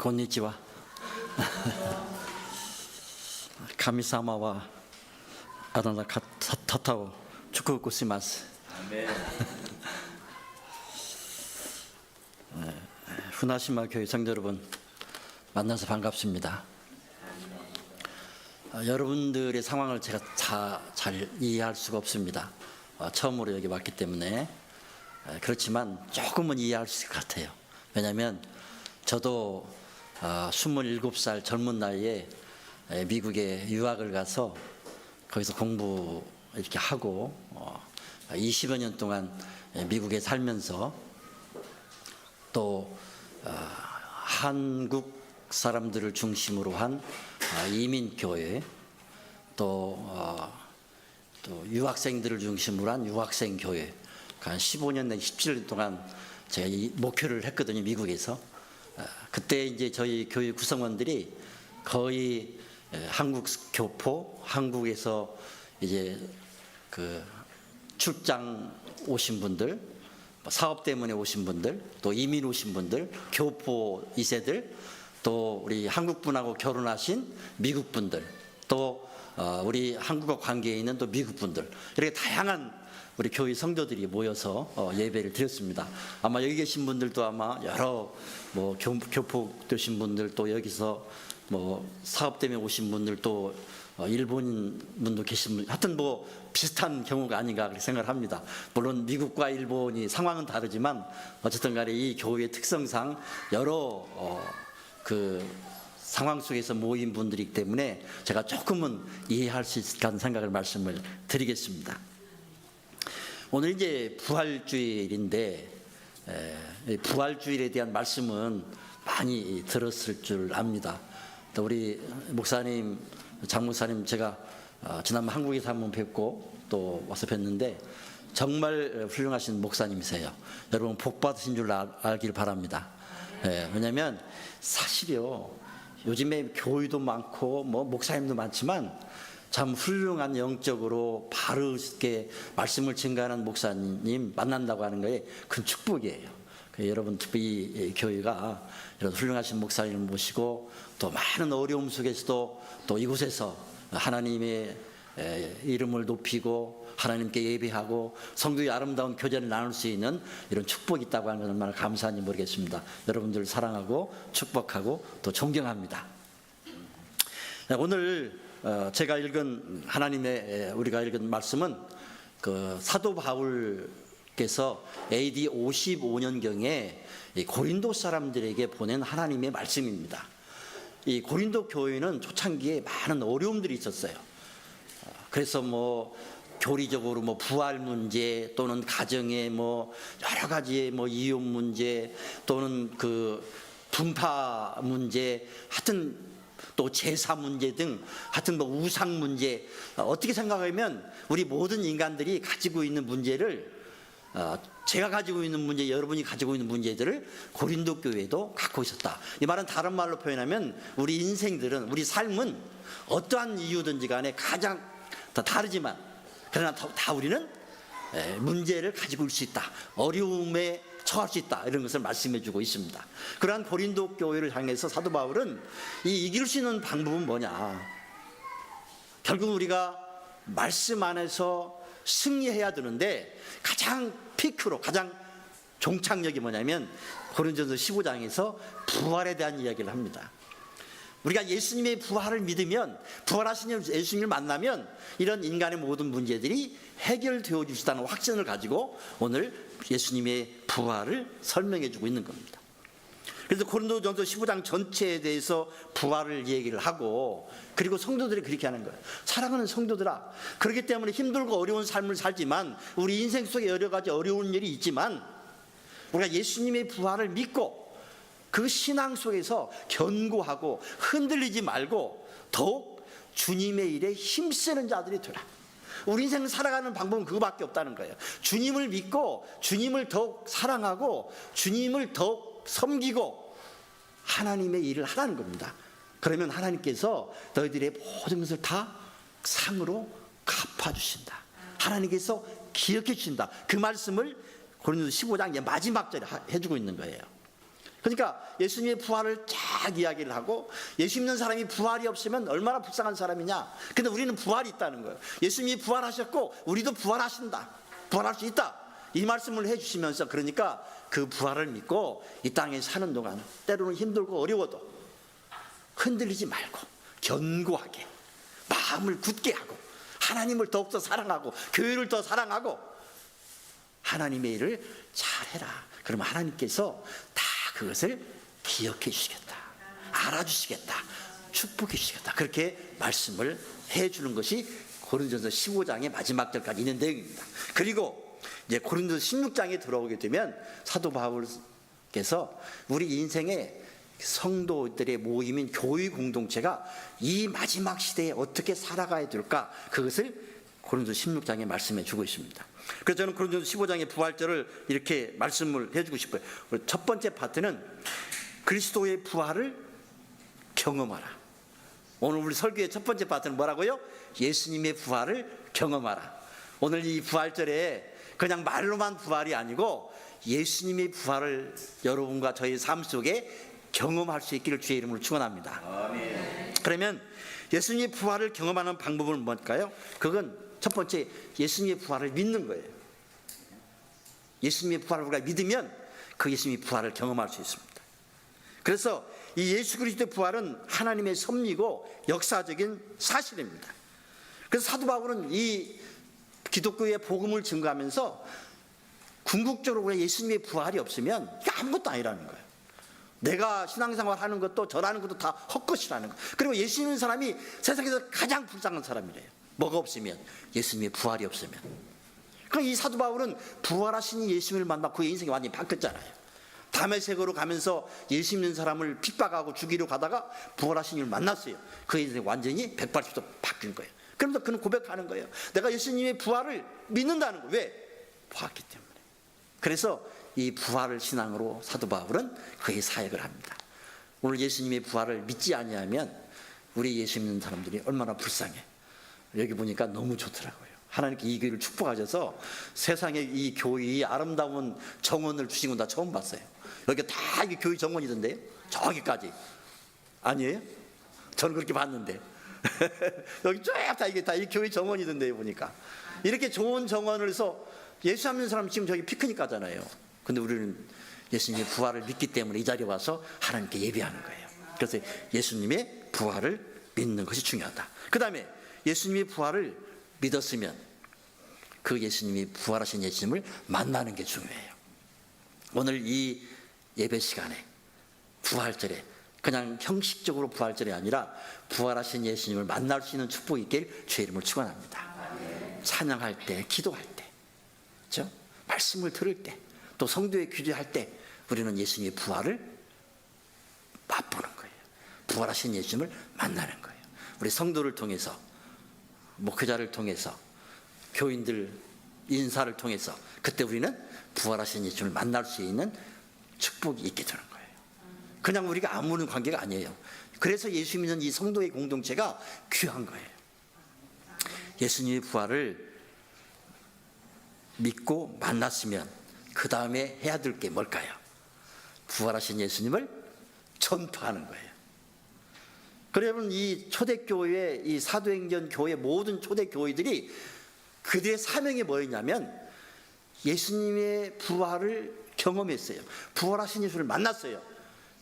konnichiwa. 神様はあなた方を祝福します。후나시마 교회 성도 여러분, 만나서 반갑습니다. 여러분들의 상황을 제가 잘 이해할 수가 없습니다. 처음으로 여기 왔기 때문에. 그렇지만 조금은 이해할 수 있을 것 같아요. 왜냐하면 저도 27살 젊은 나이에 미국에 유학을 가서 거기서 공부 이렇게 하고 20여 년 동안 미국에 살면서 또 한국 사람들을 중심으로 한 이민교회, 또 유학생들을 중심으로 한 유학생교회, 한 15년 내지 17년 동안 제가 이 목표를 했거든요, 미국에서. 그때 이제 저희 교회 구성원들이 거의 한국 교포, 한국에서 이제 그 출장 오신 분들, 사업 때문에 오신 분들, 또 이민 오신 분들, 교포 2세들, 또 우리 한국 분하고 결혼하신 미국 분들, 또 우리 한국과 관계에 있는 또 미국 분들, 이렇게 다양한 우리 교회 성도들이 모여서 예배를 드렸습니다. 아마 여기 계신 분들도 아마 여러 뭐 교포 되신 분들, 또 여기서 뭐 사업 때문에 오신 분들, 또 일본인 분도 계신 분, 하여튼 뭐 비슷한 경우가 아닌가 그렇게 생각을 합니다. 물론 미국과 일본이 상황은 다르지만 어쨌든 간에 이 교회의 특성상 여러 그 상황 속에서 모인 분들이기 때문에 제가 조금은 이해할 수 있을 거라는 생각을 말씀을 드리겠습니다. 오늘 이제 부활주일인데 부활주일에 대한 말씀은 많이 들었을 줄 압니다. 또 우리 목사님, 장목사님 제가 지난번 한국에서 한번 뵙고 또 와서 뵀는데 정말 훌륭하신 목사님이세요. 여러분 복 받으신 줄 알길 바랍니다. 왜냐하면 사실요, 요즘에 교회도 많고 뭐 목사님도 많지만 참 훌륭한 영적으로 바르게 말씀을 증거하는 목사님 만난다고 하는 거에 큰 축복이에요. 여러분 이 교회가 이런 훌륭하신 목사님을 모시고 또 많은 어려움 속에서도 또 이곳에서 하나님의 이름을 높이고 하나님께 예배하고 성도의 아름다운 교제를 나눌 수 있는 이런 축복이 있다고 하는 건 얼마나 감사한지 모르겠습니다. 여러분들 사랑하고 축복하고 또 존경합니다. 오늘 제가 읽은 하나님의 우리가 읽은 말씀은 그 사도 바울께서 AD 55년경에 고린도 사람들에게 보낸 하나님의 말씀입니다. 이 고린도 교회는 초창기에 많은 어려움들이 있었어요. 그래서 뭐 교리적으로 뭐 부활 문제, 또는 가정의 뭐 여러 가지의 뭐 이혼 문제, 또는 그 분파 문제, 하여튼 또 제사 문제 등 하여튼 뭐 우상 문제, 어떻게 생각하면 우리 모든 인간들이 가지고 있는 문제를 제가 가지고 있는 문제, 여러분이 가지고 있는 문제들을 고린도 교회도 갖고 있었다. 이 말은 다른 말로 표현하면 우리 인생들은, 우리 삶은 어떠한 이유든지 간에 가장 다 다르지만 그러나 다 우리는 문제를 가지고 있을 수 있다, 어려움에 처할 수 있다, 이런 것을 말씀해 주고 있습니다. 그러한 고린도 교회를 향해서 사도 바울은 이길 수 있는 방법은 뭐냐, 결국 우리가 말씀 안에서 승리해야 되는데 가장 피크로, 가장 종착역이 뭐냐면 고린도전서 15장에서 부활에 대한 이야기를 합니다. 우리가 예수님의 부활을 믿으면, 부활하신 예수님을 만나면 이런 인간의 모든 문제들이 해결되어 주시다는 확신을 가지고 오늘 예수님의 부활을 설명해 주고 있는 겁니다. 그래서 고린도전서 15장 전체에 대해서 부활을 얘기를 하고, 그리고 성도들이 그렇게 하는 거예요. 사랑하는 성도들아, 그렇기 때문에 힘들고 어려운 삶을 살지만, 우리 인생 속에 여러 가지 어려운 일이 있지만 우리가 예수님의 부활을 믿고 그 신앙 속에서 견고하고 흔들리지 말고 더욱 주님의 일에 힘쓰는 자들이 되라. 우리 인생 살아가는 방법은 그거밖에 없다는 거예요. 주님을 믿고 주님을 더욱 사랑하고 주님을 더욱 섬기고 하나님의 일을 하라는 겁니다. 그러면 하나님께서 너희들의 모든 것을 다 상으로 갚아주신다. 하나님께서 기억해 주신다. 그 말씀을 고린도서 15장 마지막 절에 해주고 있는 거예요. 그러니까 예수님의 부활을 쫙 이야기를 하고, 예수 믿는 사람이 부활이 없으면 얼마나 불쌍한 사람이냐. 근데 우리는 부활이 있다는 거예요. 예수님이 부활하셨고 우리도 부활하신다, 부활할 수 있다, 이 말씀을 해주시면서, 그러니까 그 부활을 믿고 이 땅에 사는 동안 때로는 힘들고 어려워도 흔들리지 말고 견고하게 마음을 굳게 하고 하나님을 더욱더 사랑하고 교회를 더 사랑하고 하나님의 일을 잘해라. 그러면 하나님께서 다 그것을 기억해 주시겠다, 알아주시겠다, 축복해 주시겠다, 그렇게 말씀을 해주는 것이 고린도전서 15장의 마지막 절까지 있는 내용입니다. 그리고 이제 고린도전서 16장에 들어오게 되면 사도 바울께서 우리 인생의 성도들의 모임인 교회 공동체가 이 마지막 시대에 어떻게 살아가야 될까, 그것을 고린도전서 16장에 말씀해 주고 있습니다. 그래서 저는 고린도전서 15장의 부활절을 이렇게 말씀을 해주고 싶어요. 첫 번째 파트는 그리스도의 부활을 경험하라. 오늘 우리 설교의 첫 번째 파트는 뭐라고요? 예수님의 부활을 경험하라. 오늘 이 부활절에 그냥 말로만 부활이 아니고 예수님의 부활을 여러분과 저희 삶 속에 경험할 수 있기를 주의 이름으로 축원합니다. 아멘. 그러면 예수님의 부활을 경험하는 방법은 뭘까요? 그건 첫 번째, 예수님의 부활을 믿는 거예요. 예수님의 부활을 우리가 믿으면 그 예수님의 부활을 경험할 수 있습니다. 그래서 이 예수 그리스도의 부활은 하나님의 섭리고 역사적인 사실입니다. 그래서 사도 바울은 이 기독교의 복음을 증거하면서 궁극적으로 예수님의 부활이 없으면 이게 아무것도 아니라는 거예요. 내가 신앙생활 하는 것도 저라는 것도 다 헛것이라는 거예요. 그리고 예수 믿는 사람이 세상에서 가장 불쌍한 사람이래요. 뭐가 없으면, 예수님의 부활이 없으면. 그럼 이 사도 바울은 부활하신 예수님을 만나 그의 인생이 완전히 바뀌었잖아요. 다메섹으로 가면서 예수 믿는 사람을 핍박하고 죽이려 가다가 부활하신 이를 만났어요. 그의 인생이 완전히 180도 바뀐 거예요. 그러면서 그는 고백하는 거예요. 내가 예수님의 부활을 믿는다는 거예요. 왜? 보았기 때문에. 그래서 이 부활을 신앙으로 사도 바울은 그의 사역을 합니다. 오늘 예수님의 부활을 믿지 아니하면 우리 예수 믿는 사람들이 얼마나 불쌍해. 여기 보니까 너무 좋더라고요. 하나님께 이 교회를 축복하셔서 세상에 이 교회의 아름다운 정원을 주신 건 다 처음 봤어요. 여기 다 이게 교회 정원이던데요. 저기까지. 아니에요? 저는 그렇게 봤는데. 여기 쭉 다 이게 다 이 교회 정원이던데요, 보니까. 이렇게 좋은 정원을 해서 예수 믿는 사람 지금 저기 피크닉 가잖아요. 근데 우리는 예수님의 부활을 믿기 때문에 이 자리에 와서 하나님께 예배하는 거예요. 그래서 예수님의 부활을 믿는 것이 중요하다. 그 다음에 예수님의 부활을 믿었으면 그 예수님이 부활하신 예수님을 만나는 게 중요해요. 오늘 이 예배 시간에 부활절에 그냥 형식적으로 부활절이 아니라 부활하신 예수님을 만날 수 있는 축복이 있길 주의 이름을 축원합니다. 찬양할 때, 기도할 때, 그렇죠? 말씀을 들을 때, 또 성도의 규제할 때 우리는 예수님의 부활을 맛보는 거예요. 부활하신 예수님을 만나는 거예요. 우리 성도를 통해서, 목회자를 통해서, 교인들 인사를 통해서 그때 우리는 부활하신 예수님을 만날 수 있는 축복이 있게 되는 거예요. 그냥 우리가 아무런 관계가 아니에요. 그래서 예수 믿는 이 성도의 공동체가 귀한 거예요. 예수님의 부활을 믿고 만났으면 그 다음에 해야 될 게 뭘까요? 부활하신 예수님을 전파하는 거예요. 그러면 이 초대교회, 이 사도행전 교회 모든 초대교회들이 그들의 사명이 뭐였냐면 예수님의 부활을 경험했어요. 부활하신 예수를 만났어요.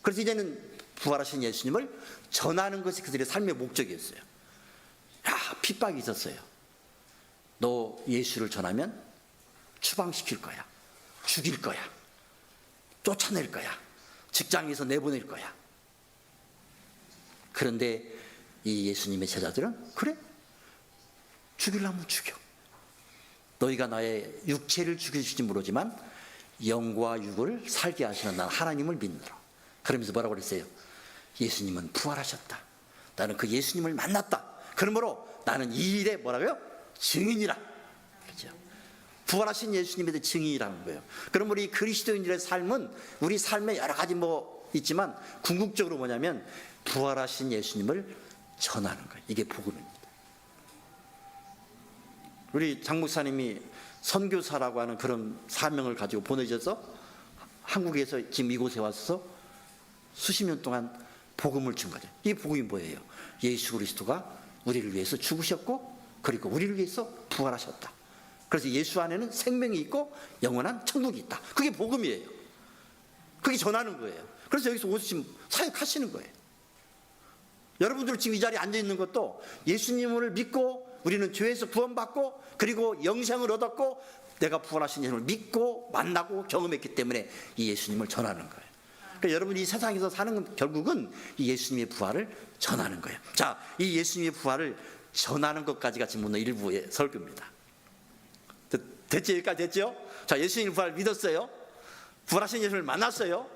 그래서 이제는 부활하신 예수님을 전하는 것이 그들의 삶의 목적이었어요. 핍박이 있었어요. 너 예수를 전하면 추방시킬 거야, 죽일 거야, 쫓아낼 거야, 직장에서 내보낼 거야. 그런데 이 예수님의 제자들은 그래, 죽이려면 죽여. 너희가 나의 육체를 죽일지 모르지만 영과 육을 살게 하시는 난 하나님을 믿노라. 그러면서 뭐라고 그랬어요? 예수님은 부활하셨다. 나는 그 예수님을 만났다. 그러므로 나는 이 일에 뭐라고요? 증인이라. 그렇죠? 부활하신 예수님에 대해 증인이라는 거예요. 그럼 우리 그리스도인들의 삶은 우리 삶에 여러 가지 뭐 있지만 궁극적으로 뭐냐면 부활하신 예수님을 전하는 거예요. 이게 복음입니다. 우리 장 목사님이 선교사라고 하는 그런 사명을 가지고 보내셔서 한국에서 지금 이곳에 와서 수십 년 동안 복음을 준 거죠. 이 복음이 뭐예요? 예수 그리스도가 우리를 위해서 죽으셨고 그리고 우리를 위해서 부활하셨다. 그래서 예수 안에는 생명이 있고 영원한 천국이 있다. 그게 복음이에요. 그게 전하는 거예요. 그래서 여기서 오시면 사역하시는 거예요. 여러분들 지금 이 자리에 앉아 있는 것도 예수님을 믿고 우리는 죄에서 구원받고 그리고 영생을 얻었고 내가 부활하신 예수님을 믿고 만나고 경험했기 때문에 이 예수님을 전하는 거예요. 그러니까 여러분이 이 세상에서 사는 건 결국은 이 예수님의 부활을 전하는 거예요. 자, 이 예수님의 부활을 전하는 것까지가 지금 오늘 일부의 설교입니다. 됐죠? 여기까지 됐죠? 자, 예수님의 부활을 믿었어요. 부활하신 예수님을 만났어요.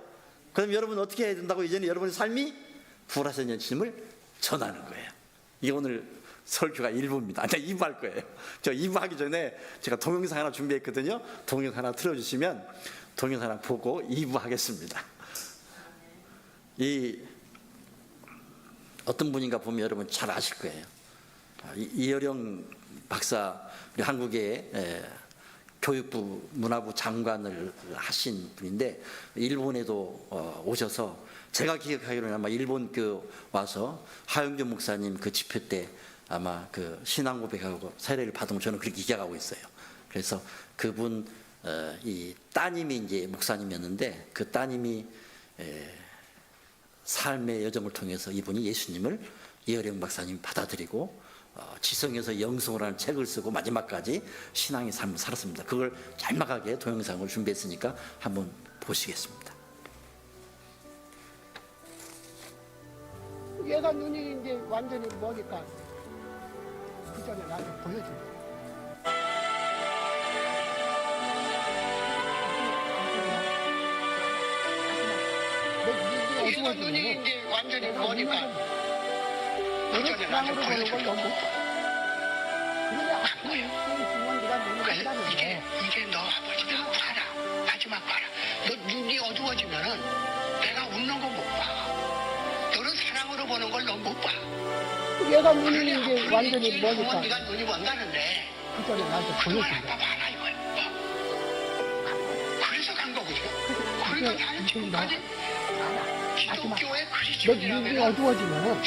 그럼 여러분 어떻게 해야 된다고? 이제는 여러분의 삶이 부활하신 예수님을 전하는 거예요. 이게 오늘 설교가 1부입니다. 제가 2부 할 거예요. 저 2부 하기 전에 제가 동영상 하나 준비했거든요. 동영상 하나 틀어주시면 동영상 하나 보고 2부 하겠습니다. 이 어떤 분인가 보면 여러분 잘 아실 거예요. 이어령 박사, 우리 한국의 교육부 문화부 장관을 하신 분인데 일본에도 오셔서 제가 기억하기로는 아마 일본 와서 하영준 목사님 그 집회 때 아마 그 신앙 고백하고 세례를 받은 걸 저는 그렇게 기억하고 있어요. 그래서 그분 이 따님이 이제 목사님이었는데 그 따님이 삶의 여정을 통해서 이분이 예수님을 이어령 박사님이 받아들이고 지성에서 영성을 하는 책을 쓰고 마지막까지 신앙의 삶을 살았습니다. 그걸 짤막하게 동영상을 준비했으니까 한번 보시겠습니다. 얘가 눈이 이제 완전히 머니까 그 전에 나한테 보여줘. 얘가 눈이 이제 완전히 머니까 그 전에 나한테 보여줘. 그런데 앞으로 있으면 네가 눈이 온다는데 이제 너 아버지가 봐라. 마지막 봐라. 너 눈이 어두워지면은 내가 웃는 거 못 봐. 너는 사랑으로 보는 걸 넌 못 봐. 얘가 눈이 이제 완전히 머니까 네가 눈이 먼다는데 그 전에 나한테 보여준다. 봐라 이거야. 그래서 간 거거든. 그러니까 나는 지금까지 기독교의 크리스천이라면 너 눈이 어두워지면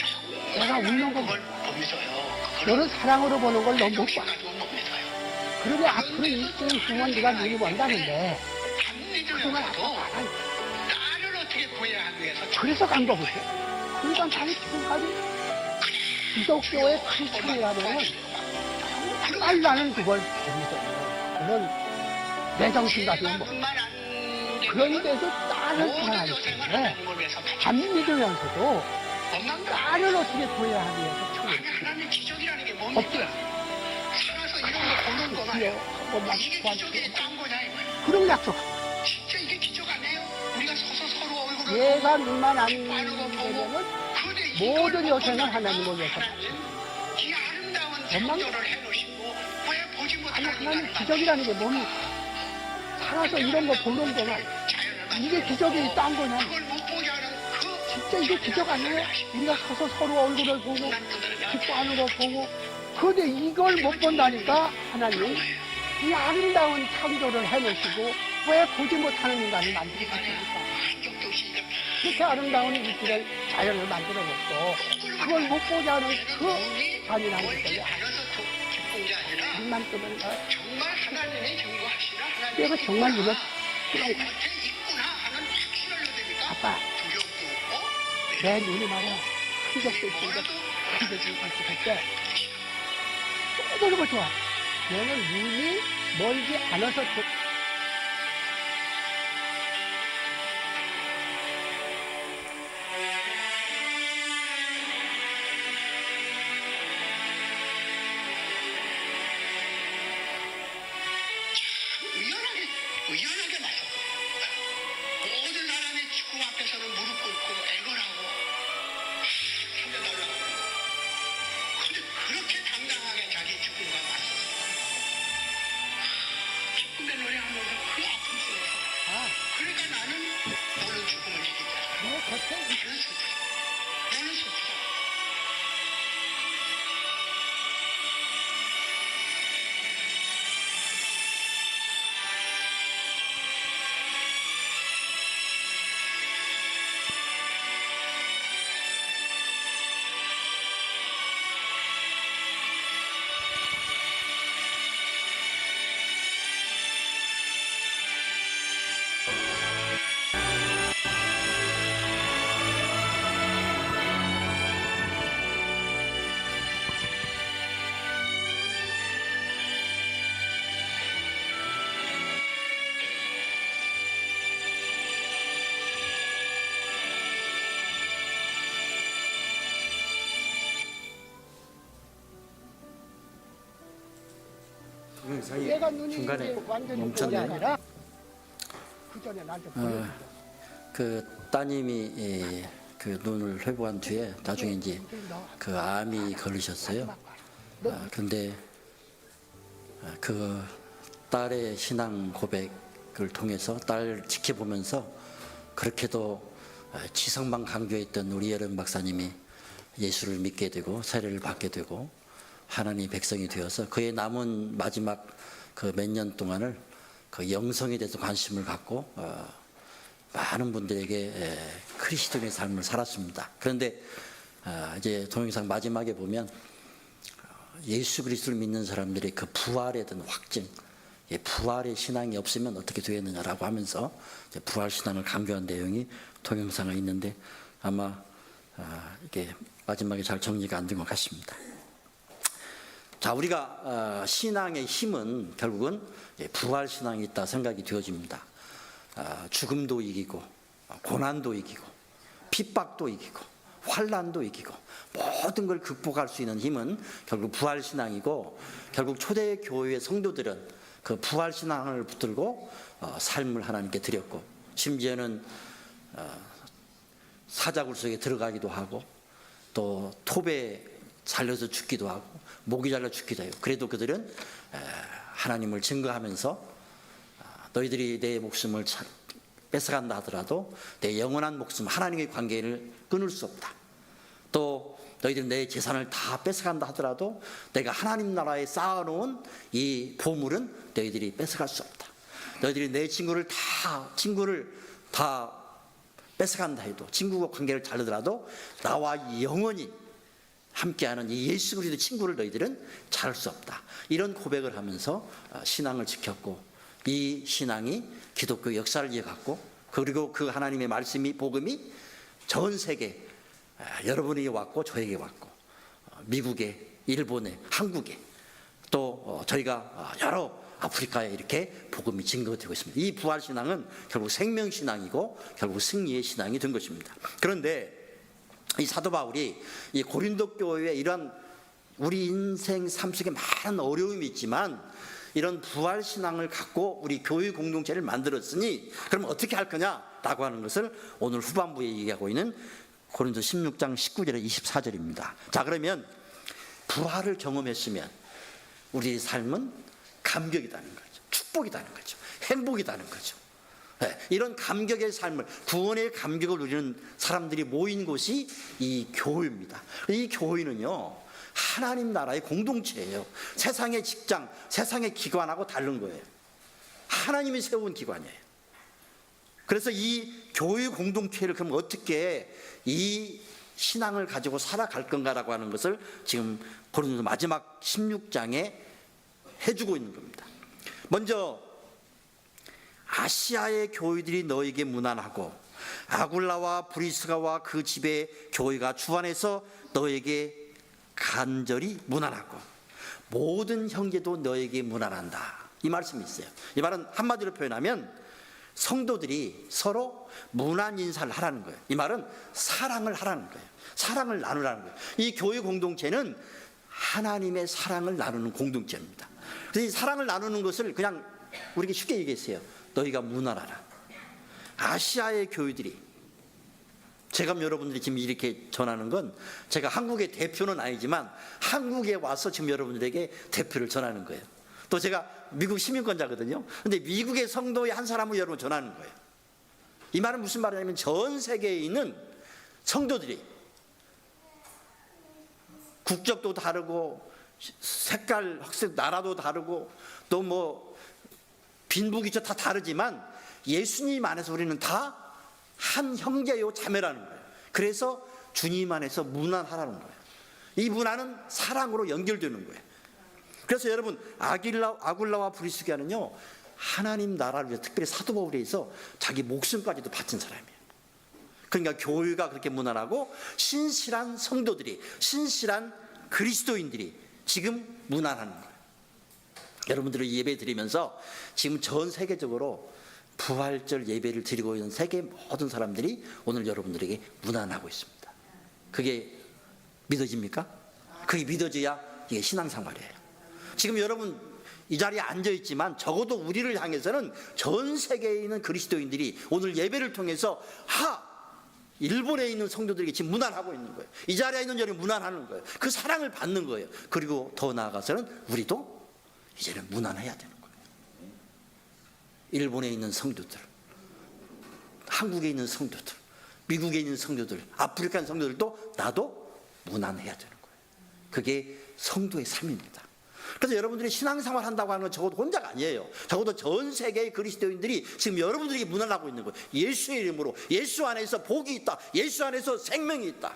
내가 웃는 거 못 믿어요. 너는 사랑으로 보는 걸 넌 못 봐. 그러니 앞으로 있으면 네가 눈이 먼다는데 안 믿으면서도 나를 어떻게 구해야 하기 위해서 그래서 간 거거든. 그러니까 자기 지금까지 기독교의 크리스천이라면 정말 나는 그걸 믿어요. 그런 내 정신 가지고 뭐 그런데도 나를 사랑하기 때문에 안 믿으면서도 나를 어떻게 구해야 하기 위해서 하나님 기적이라는 게 뭡니까? 살아서 이런 거 보는 거만 이게 기적이 딴 거냐 이거야. 그런 약속. 진짜 이게 기적 아니에요? 우리가 서서 서로 얼굴을 얘가 눈만 안 되면은 모든 여생을 하나님을 위해서 이 아름다운 창조를 해놓으시고 왜 보지 못하는 하나님 기적이라는 게 뭡니까? 살아서 이런 거 보는 거만 이게 기적이 딴 거냐? 그걸 못 보게 하는 진짜 이게 기적 아니에요? 우리가 서서 서로 얼굴을 보고 기뻐하는 거 보고 그런데 이걸 못 본다니까 하나님 이 아름다운 창조를 해놓으시고 왜 보지 못하는 인간을 만드셨습니까? 그렇게 아름다운 물질을 자연을 만들어 놓고 그걸 못 보게 하는 그 잔인한 것들이 눈만 뜨면 정말 하나님이 증거하시나 하나님 내가 정말 이거 아빠 내 눈이 말이야 흔적도 있으니까 흔적이 있을 때 떠도는 거 좋아. 얘는 눈이 멀지 않아서 의연하게 맞서 모든 사람이 죽음 앞에서는 무릎 꿇고 애걸하고 살려달라고 근데 그렇게 당당하게 자기 죽음과 맞섰어. 기쁨의 노래하면서 그 아픔 속에서 그러니까 나는 너는 죽음을 이기자. 나는 슬프다. 나는 슬프다. 영상이 내가 눈이 중간에 이제 완전히 멈췄네요. 그게 아니라 그 전에 나한테 보냈어. 그 따님이 그 눈을 회복한 뒤에 나중에 이제 그 암이 걸리셨어요. 그런데 그 딸의 신앙 고백을 통해서 딸 지켜보면서 그렇게도 지성만 강조했던 우리 여름 박사님이 예수를 믿게 되고 세례를 받게 되고 하나님 백성이 되어서 그의 남은 마지막 그 몇 년 동안을 그 영성에 대해서 관심을 갖고 많은 분들에게 그리스도인의 삶을 살았습니다. 그런데 이제 동영상 마지막에 보면 예수 그리스도를 믿는 사람들의 그 부활에 대한 확증, 부활의 신앙이 없으면 어떻게 되겠느냐라고 하면서 이제 부활 신앙을 강조한 내용이 동영상에 있는데 아마 이게 마지막에 잘 정리가 안 된 것 같습니다. 자, 우리가 신앙의 힘은 결국은 부활 신앙이 있다 생각이 되어집니다. 죽음도 이기고 고난도 이기고 핍박도 이기고 환난도 이기고 모든 걸 극복할 수 있는 힘은 결국 부활 신앙이고, 결국 초대 교회의 성도들은 그 부활 신앙을 붙들고 삶을 하나님께 드렸고, 심지어는 사자굴 속에 들어가기도 하고 또 톱에 잘려서 죽기도 하고 목이 잘려 죽기도 해요. 그래도 그들은 하나님을 증거하면서 너희들이 내 목숨을 뺏어간다 하더라도 내 영원한 목숨 하나님의 관계를 끊을 수 없다. 또 너희들 내 재산을 다 뺏어간다 하더라도 내가 하나님 나라에 쌓아놓은 이 보물은 너희들이 뺏어갈 수 없다. 너희들이 내 친구를 다 뺏어간다 해도, 친구와 관계를 자르더라도 나와 영원히 함께하는 이 예수 그리스도 친구를 너희들은 자를 수 없다. 이런 고백을 하면서 신앙을 지켰고, 이 신앙이 기독교 역사를 이어갔고, 그리고 그 하나님의 말씀이, 복음이 전 세계 여러분에게 왔고 저에게 왔고, 미국에, 일본에, 한국에, 또 저희가 여러 아프리카에 이렇게 복음이 증거되고 있습니다. 이 부활 신앙은 결국 생명 신앙이고 결국 승리의 신앙이 된 것입니다. 그런데 이 사도 바울이 이 고린도 교회에 이런 우리 인생 삶 속에 많은 어려움이 있지만 이런 부활 신앙을 갖고 우리 교회 공동체를 만들었으니 그럼 어떻게 할 거냐라고 하는 것을 오늘 후반부에 얘기하고 있는 고린도 16장 19절에 24절입니다. 자, 그러면 부활을 경험했으면 우리의 삶은 감격이라는 거죠. 축복이라는 거죠. 행복이라는 거죠. 네, 이런 감격의 삶을, 구원의 감격을 누리는 사람들이 모인 곳이 이 교회입니다. 이 교회는요, 하나님 나라의 공동체예요. 세상의 직장, 세상의 기관하고 다른 거예요. 하나님이 세운 기관이에요. 그래서 이 교회 공동체를 그럼 어떻게 이 신앙을 가지고 살아갈 건가라고 하는 것을 지금 고린도 마지막 16장에 해주고 있는 겁니다. 먼저 아시아의 교회들이 너에게 무난하고 아굴라와 브리스가와 그 집의 교회가 주안에서 너에게 간절히 무난하고 모든 형제도 너에게 무난한다. 이 말씀이 있어요. 이 말은 한마디로 표현하면 성도들이 서로 무난 인사를 하라는 거예요. 이 말은 사랑을 하라는 거예요. 사랑을 나누라는 거예요. 이 교회 공동체는 하나님의 사랑을 나누는 공동체입니다. 그래서 이 사랑을 나누는 것을 그냥 우리에게 쉽게 얘기했어요. 너희가 무난하라. 아시아의 교회들이, 제가 여러분들이 지금 이렇게 전하는 건 제가 한국의 대표는 아니지만 한국에 와서 지금 여러분들에게 대표를 전하는 거예요. 또 제가 미국 시민권자거든요. 근데 미국의 성도의 한 사람을 여러분 전하는 거예요. 이 말은 무슨 말이냐면 전 세계에 있는 성도들이 국적도 다르고 색깔, 학색, 나라도 다르고 또 뭐 빈부귀족 다 다르지만 예수님 안에서 우리는 다 한 형제요 자매라는 거예요. 그래서 주님 안에서 무난하라는 거예요. 이 무난은 사랑으로 연결되는 거예요. 그래서 여러분 아굴라와 브리스가는요 하나님 나라를 위해서, 특별히 사도 바울에 의해서 자기 목숨까지도 바친 사람이에요. 그러니까 교회가 그렇게 무난하고 신실한 성도들이, 신실한 그리스도인들이 지금 무난하는 거예요. 여러분들을 예배 드리면서 지금 전 세계적으로 부활절 예배를 드리고 있는 세계 모든 사람들이 오늘 여러분들에게 무난하고 있습니다. 그게 믿어집니까? 그게 믿어져야 이게 신앙생활이에요. 지금 여러분 이 자리에 앉아 있지만 적어도 우리를 향해서는 전 세계에 있는 그리스도인들이 오늘 예배를 통해서 일본에 있는 성도들에게 지금 문안하고 있는 거예요. 이 자리에 있는 자리 문안하는 거예요. 그 사랑을 받는 거예요. 그리고 더 나아가서는 우리도 이제는 문안해야 되는 거예요. 일본에 있는 성도들, 한국에 있는 성도들, 미국에 있는 성도들, 아프리카 있는 성도들도 나도 문안해야 되는 거예요. 그게 성도의 삶입니다. 그래서 여러분들이 신앙생활 한다고 하는 건 적어도 혼자가 아니에요. 적어도 전 세계의 그리스도인들이 지금 여러분들에게 문안하고 있는 거예요. 예수의 이름으로, 예수 안에서 복이 있다, 예수 안에서 생명이 있다.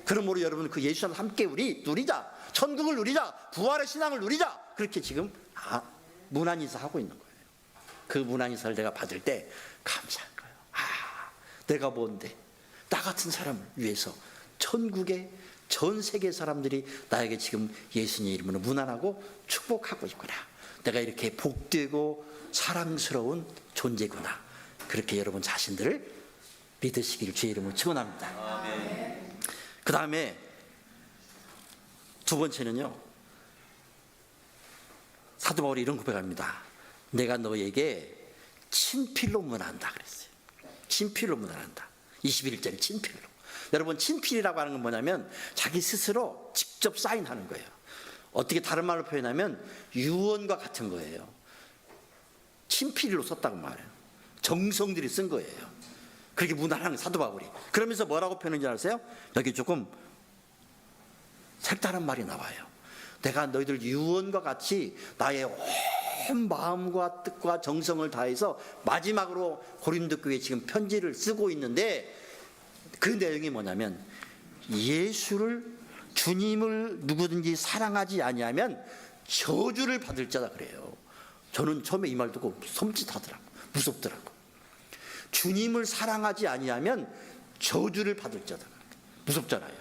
그러므로 여러분 그 예수 안에서 함께 우리 누리자, 천국을 누리자, 부활의 신앙을 누리자, 그렇게 지금 문안 인사하고 있는 거예요. 그 문안 인사를 내가 받을 때 감사한 거예요. 내가 뭔데 나 같은 사람을 위해서 천국의 전 세계 사람들이 나에게 지금 예수님 이름으로 문안하고 축복하고 있구나. 내가 이렇게 복되고 사랑스러운 존재구나. 그렇게 여러분 자신들을 믿으시기를 주의 이름으로 축원합니다. 그 다음에 두 번째는요, 사도 바울이 이런 고백합니다. 내가 너에게 친필로 문안한다 그랬어요. 친필로 문안한다. 21절에 친필로. 여러분 친필이라고 하는 건 뭐냐면 자기 스스로 직접 사인하는 거예요. 어떻게 다른 말로 표현하면 유언과 같은 거예요. 친필로 썼다고 말해요. 정성들이 쓴 거예요. 그렇게 문안하는 사도 바울이. 그러면서 뭐라고 표현하는지 아세요? 여기 조금 색다른 말이 나와요. 내가 너희들 유언과 같이 나의 온 마음과 뜻과 정성을 다해서 마지막으로 고린도 교회에 지금 편지를 쓰고 있는데, 그 내용이 뭐냐면 예수를, 주님을 누구든지 사랑하지 아니하면 저주를 받을 자다 그래요. 저는 처음에 이 말 듣고 섬찟하더라고, 무섭더라고. 주님을 사랑하지 아니하면 저주를 받을 자다. 무섭잖아요.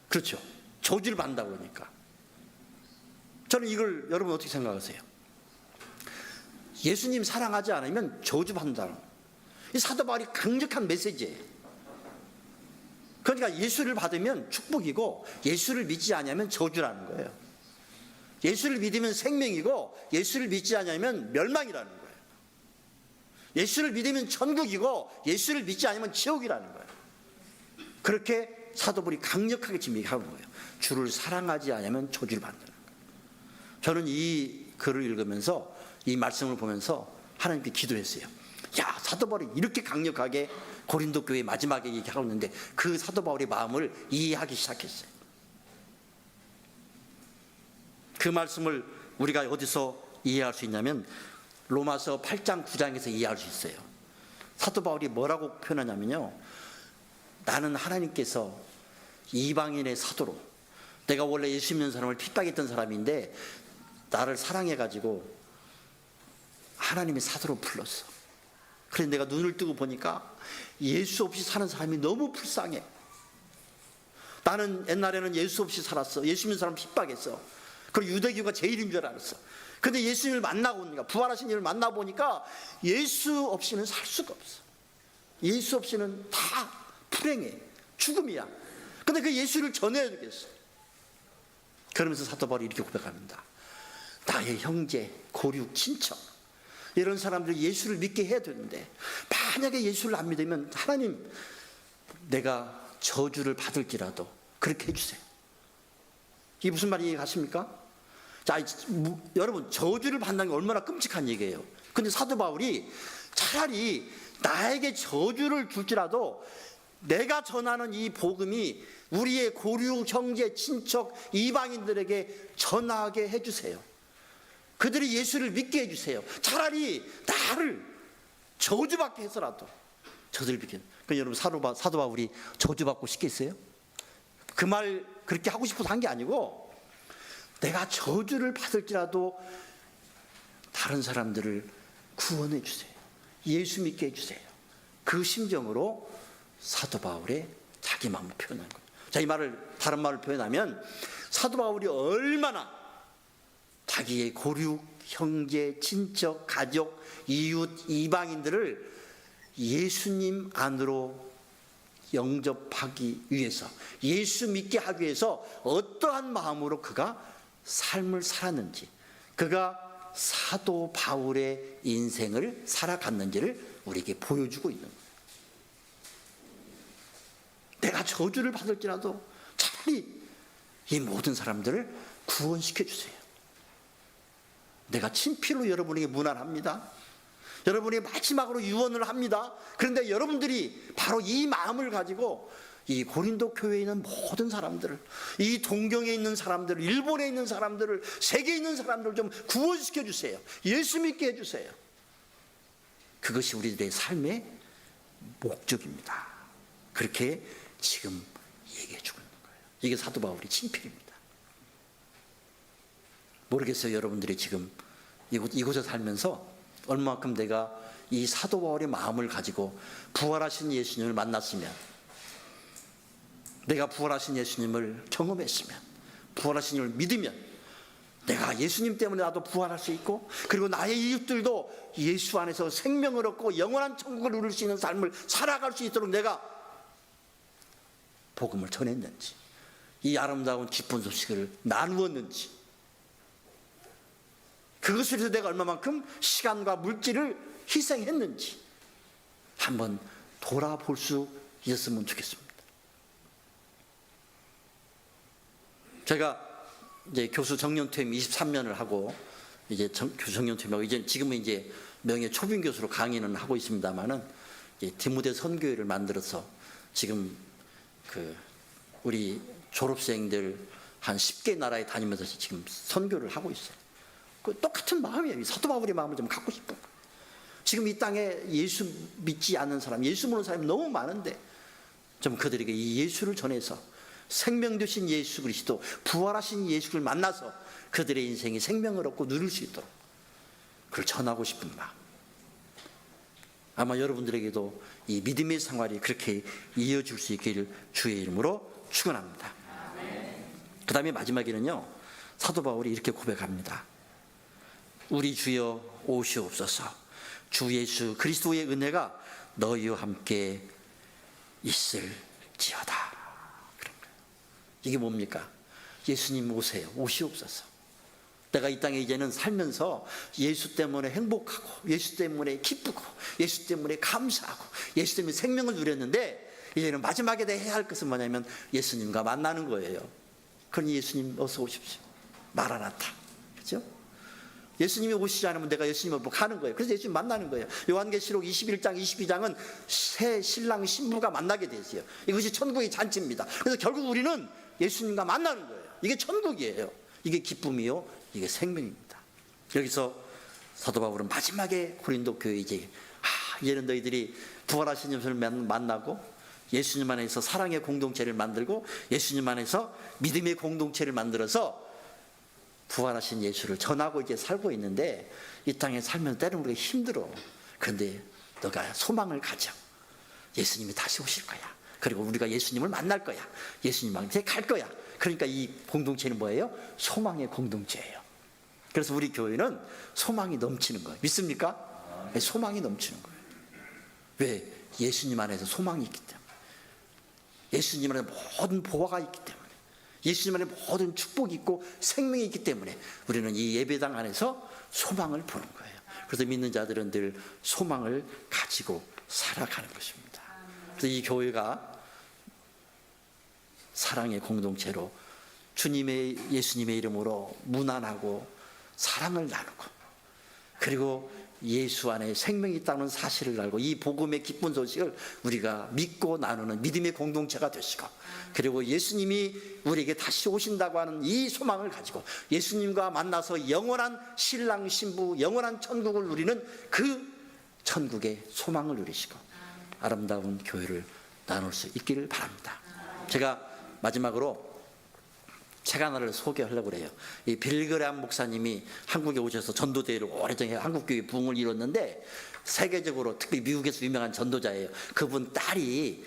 그렇죠? 저주를 받는다고 그러니까. 저는 이걸 여러분 어떻게 생각하세요? 예수님 사랑하지 않으면 저주 받는다는, 이 사도 바울이 강력한 메시지예요. 그러니까 예수를 받으면 축복이고 예수를 믿지 않으면 저주라는 거예요. 예수를 믿으면 생명이고 예수를 믿지 않으면 멸망이라는 거예요. 예수를 믿으면 천국이고 예수를 믿지 않으면 지옥이라는 거예요. 그렇게 사도 바울이 강력하게 지금 얘기하는 거예요. 주를 사랑하지 않으면 저주를 받는다는 거예요. 저는 이 글을 읽으면서, 이 말씀을 보면서 하나님께 기도했어요. 야, 사도 바울이 이렇게 강력하게 고린도 교회 마지막에 얘기하고 있는데 그 사도 바울의 마음을 이해하기 시작했어요. 그 말씀을 우리가 어디서 이해할 수 있냐면 로마서 8장 9장에서 이해할 수 있어요. 사도 바울이 뭐라고 표현하냐면요, 나는 하나님께서 이방인의 사도로, 내가 원래 예수 믿는 사람을 핍박했던 사람인데 나를 사랑해가지고 하나님의 사도로 불렀어. 그래서 내가 눈을 뜨고 보니까 예수 없이 사는 사람이 너무 불쌍해. 나는 옛날에는 예수 없이 살았어. 예수 믿는 사람 핍박했어. 그리고 유대교가 제일인 줄 알았어. 근데 예수님을 만나고 보니까, 부활하신 이를 만나보니까 예수 없이는 살 수가 없어. 예수 없이는 다 불행해, 죽음이야. 근데 그 예수를 전해야 되겠어. 그러면서 사도 바울이 이렇게 고백합니다. 나의 형제, 고륙, 친척, 이런 사람들이 예수를 믿게 해야 되는데 만약에 예수를 안 믿으면 하나님, 내가 저주를 받을지라도 그렇게 해주세요. 이게 무슨 말인지 가십니까? 자, 여러분, 저주를 받는 게 얼마나 끔찍한 얘기예요. 근데 사도 바울이 차라리 나에게 저주를 줄지라도 내가 전하는 이 복음이 우리의 고륙, 형제, 친척, 이방인들에게 전하게 해주세요. 그들이 예수를 믿게 해주세요. 차라리 나를 저주받게 해서라도 저들을 믿게. 여러분, 사도 바울이 저주받고 싶겠어요? 그 말 그렇게 하고 싶어서 한 게 아니고, 내가 저주를 받을지라도 다른 사람들을 구원해 주세요. 예수 믿게 해주세요. 그 심정으로 사도 바울의 자기 마음을 표현한 거예요. 자, 이 말을 다른 말을 표현하면 사도 바울이 얼마나 자기의 고륙, 형제, 친척, 가족, 이웃, 이방인들을 예수님 안으로 영접하기 위해서, 예수 믿게 하기 위해서 어떠한 마음으로 그가 삶을 살았는지, 그가 사도 바울의 인생을 살아갔는지를 우리에게 보여주고 있는 거예요. 내가 저주를 받을지라도 차라리 이 모든 사람들을 구원시켜 주세요. 내가 친필로 여러분에게 문안합니다. 여러분이 마지막으로 유언을 합니다. 그런데 여러분들이 바로 이 마음을 가지고 이 고린도 교회에 있는 모든 사람들을, 이 동경에 있는 사람들을, 일본에 있는 사람들을, 세계에 있는 사람들을 좀 구원시켜 주세요. 예수 믿게 해주세요. 그것이 우리들의 삶의 목적입니다. 그렇게 지금 얘기해 주고 있는 거예요. 이게 사도 바울의 친필입니다. 모르겠어요. 여러분들이 지금 이곳에 살면서 얼마만큼 내가 이 사도 바울의 마음을 가지고 부활하신 예수님을 만났으면, 내가 부활하신 예수님을 경험했으면, 부활하신 예수님을 믿으면 내가 예수님 때문에 나도 부활할 수 있고, 그리고 나의 이웃들도 예수 안에서 생명을 얻고 영원한 천국을 누릴 수 있는 삶을 살아갈 수 있도록 내가 복음을 전했는지, 이 아름다운 기쁜 소식을 나누었는지, 그것을 위해서 내가 얼마만큼 시간과 물질을 희생했는지 한번 돌아볼 수 있었으면 좋겠습니다. 제가 이제 교수 정년퇴임 23년을 하고, 이제 교수 정년퇴임하고, 지금은 이제 명예 초빙 교수로 강의는 하고 있습니다만은, 디모데 선교회를 만들어서 지금 우리 졸업생들 한 10개 나라에 다니면서 지금 선교를 하고 있어요. 똑같은 마음이에요. 사도 바울의 마음을 좀 갖고 싶은 거예요. 지금 이 땅에 예수 믿지 않는 사람, 예수 모르는 사람이 너무 많은데 좀 그들에게 이 예수를 전해서 생명 되신 예수 그리스도, 부활하신 예수를 만나서 그들의 인생이 생명을 얻고 누릴 수 있도록 그걸 전하고 싶은 마음. 아마 여러분들에게도 이 믿음의 생활이 그렇게 이어질 수 있기를 주의 이름으로 축원합니다. 그 다음에 마지막에는요, 사도 바울이 이렇게 고백합니다. 우리 주여 오시옵소서. 주 예수 그리스도의 은혜가 너희와 함께 있을지어다. 그런 거예요. 이게 뭡니까? 예수님 오세요. 오시옵소서. 내가 이 땅에 이제는 살면서 예수 때문에 행복하고, 예수 때문에 기쁘고, 예수 때문에 감사하고, 예수 때문에 생명을 누렸는데, 이제는 마지막에 내가 해야 할 것은 뭐냐면 예수님과 만나는 거예요. 그러니 예수님 어서 오십시오. 마라나타. 그렇죠? 예수님이 오시지 않으면 내가 예수님을 못 가는 거예요. 그래서 예수님 만나는 거예요. 요한계시록 21장, 22장은 새 신랑 신부가 만나게 되세요. 이것이 천국의 잔치입니다. 그래서 결국 우리는 예수님과 만나는 거예요. 이게 천국이에요. 이게 기쁨이요, 이게 생명입니다. 여기서 사도 바울은 마지막에 고린도 교회에 이제는 너희들이 부활하신 예수를 만나고, 예수님 안에서 사랑의 공동체를 만들고, 예수님 안에서 믿음의 공동체를 만들어서 부활하신 예수를 전하고 이제 살고 있는데, 이 땅에 살면 때로는 우리가 힘들어. 그런데 너가 소망을 가져. 예수님이 다시 오실 거야. 그리고 우리가 예수님을 만날 거야. 예수님한테 갈 거야. 그러니까 이 공동체는 뭐예요? 소망의 공동체예요. 그래서 우리 교회는 소망이 넘치는 거예요. 믿습니까? 네, 소망이 넘치는 거예요. 왜? 예수님 안에서 소망이 있기 때문에. 예수님 안에 모든 보화가 있기 때문에. 예수님 안에 모든 축복이 있고 생명이 있기 때문에 우리는 이 예배당 안에서 소망을 보는 거예요. 그래서 믿는 자들은 늘 소망을 가지고 살아가는 것입니다. 그래서 이 교회가 사랑의 공동체로 주님의, 예수님의 이름으로 문안하고 사랑을 나누고, 그리고 예수 안에 생명이 있다는 사실을 알고 이 복음의 기쁜 소식을 우리가 믿고 나누는 믿음의 공동체가 되시고, 그리고 예수님이 우리에게 다시 오신다고 하는 이 소망을 가지고 예수님과 만나서 영원한 신랑 신부, 영원한 천국을 누리는 그 천국의 소망을 누리시고 아름다운 교회를 나눌 수 있기를 바랍니다. 제가 마지막으로 책 하나를 소개하려고 그래요. 이 빌그레암 목사님이 한국에 오셔서 전도대회를 오래전에 한국교회 부흥을 이뤘는데, 세계적으로 특히 미국에서 유명한 전도자예요. 그분 따님이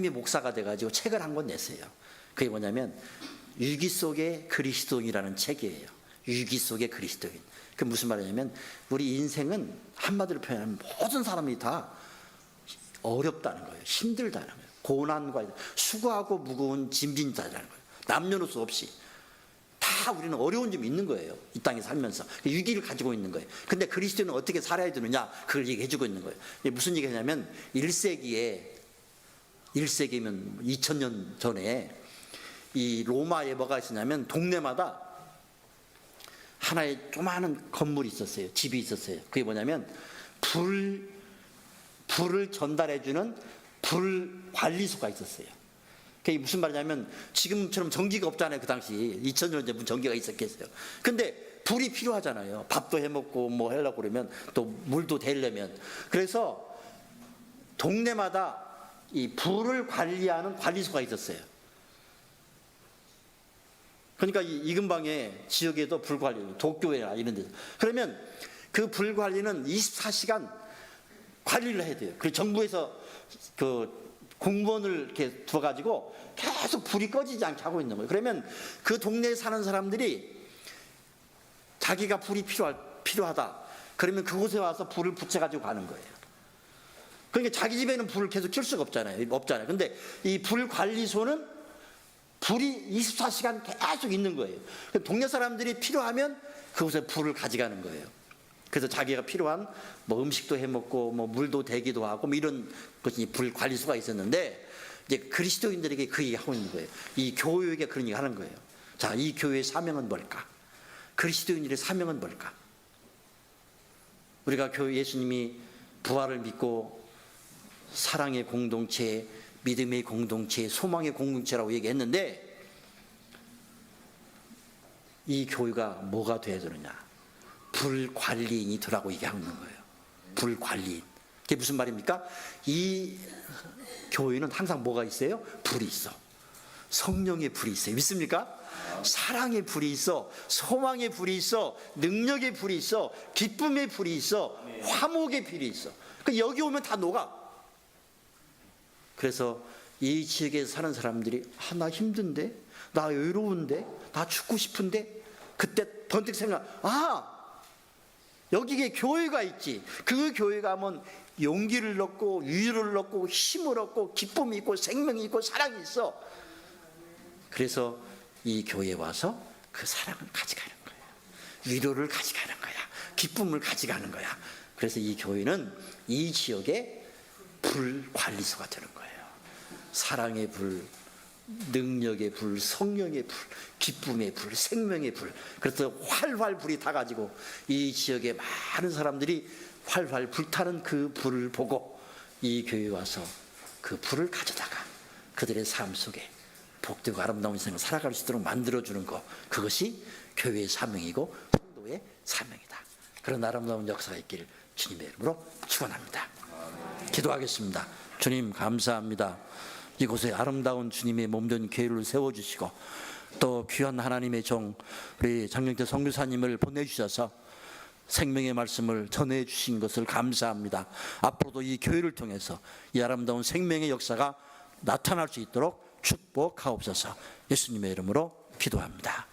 목사가 돼가지고 책을 한 권 냈어요. 그게 뭐냐면 위기 속의 그리스도인이라는 책이에요. 위기 속의 그리스도인. 그 무슨 말이냐면 우리 인생은 한마디로 표현하면 모든 사람이 다 어렵다는 거예요. 힘들다는 거예요. 고난과 수고하고 무거운 짐진 자라는 거예요. 남녀노소 없이 다 다 우리는 어려운 점이 있는 거예요. 이 땅에 살면서 위기를 가지고 있는 거예요. 근데 그리스도인은 어떻게 살아야 되느냐, 그걸 얘기해주고 있는 거예요. 이게 무슨 얘기냐면 1세기면 2000년 전에 이 로마에 뭐가 있었냐면 동네마다 하나의 조그마한 건물이 있었어요. 집이 있었어요. 그게 뭐냐면 불을 전달해주는 불 관리소가 있었어요. 그게 무슨 말이냐면 지금처럼 전기가 없잖아요. 그 당시 2000년 전에 전기가 있었겠어요. 근데 불이 필요하잖아요. 밥도 해먹고 뭐 하려고 그러면, 또 물도 대려면. 그래서 동네마다 이 불을 관리하는 관리소가 있었어요. 그러니까 이 근방에 지역에도 불 관리, 도쿄나 이런 데서. 그러면 그 불 관리는 24시간 관리를 해야 돼요. 그리고 정부에서 그 공무원을 이렇게 두어가지고 계속 불이 꺼지지 않게 하고 있는 거예요. 그러면 그 동네에 사는 사람들이 자기가 불이 필요하다. 그러면 그곳에 와서 불을 붙여가지고 가는 거예요. 그러니까 자기 집에는 불을 계속 켤 수가 없잖아요. 근데 이 불 관리소는 불이 24시간 계속 있는 거예요. 동네 사람들이 필요하면 그곳에 불을 가져가는 거예요. 그래서 자기가 필요한 뭐 음식도 해먹고 뭐 물도 대기도 하고 뭐 이런 것이 불 관리소가 있었는데, 이제 그리스도인들에게 그 얘기 하고 있는 거예요. 이 교회에게 그런 얘기 하는 거예요. 자, 이 교회의 사명은 뭘까? 그리스도인들의 사명은 뭘까? 우리가 예수님이 부활을 믿고 사랑의 공동체, 믿음의 공동체, 소망의 공동체라고 얘기했는데, 이 교회가 뭐가 되어야 되느냐? 불관리인이 되라고 얘기하고 있는 거예요. 불관리인. 그게 무슨 말입니까? 이 교회는 항상 뭐가 있어요? 불이 있어. 성령의 불이 있어요. 믿습니까? 사랑의 불이 있어. 소망의 불이 있어. 능력의 불이 있어. 기쁨의 불이 있어. 화목의 불이 있어. 여기 오면 다 녹아. 그래서 이 지역에 사는 사람들이 나 힘든데, 나 외로운데, 나 죽고 싶은데, 그때 번뜩 여기에 교회가 있지. 그 교회가 하면 용기를 얻고 위로를 얻고 힘을 얻고 기쁨이 있고 생명이 있고 사랑이 있어. 그래서 이 교회에 와서 그 사랑을 가져가는 거예요. 위로를 가져가는 거야. 기쁨을 가져가는 거야. 그래서 이 교회는 이 지역의 불 관리소가 되는 거예요. 사랑의 불, 능력의 불, 성령의 불, 기쁨의 불, 생명의 불. 그래서 활활 불이 타가지고 이 지역의 많은 사람들이 활활 불타는 그 불을 보고 이 교회에 와서 그 불을 가져다가 그들의 삶 속에 복되고 아름다운 인생을 살아갈 수 있도록 만들어주는 것, 그것이 교회의 사명이고 성도의 사명이다. 그런 아름다운 역사가 있길 주님의 이름으로 축원합니다. 기도하겠습니다. 주님 감사합니다. 이곳에 아름다운 주님의 몸된 교회를 세워주시고 또 귀한 하나님의 종 우리 장영태 선교사님을 보내주셔서 생명의 말씀을 전해주신 것을 감사합니다. 앞으로도 이 교회를 통해서 이 아름다운 생명의 역사가 나타날 수 있도록 축복하옵소서. 예수님의 이름으로 기도합니다.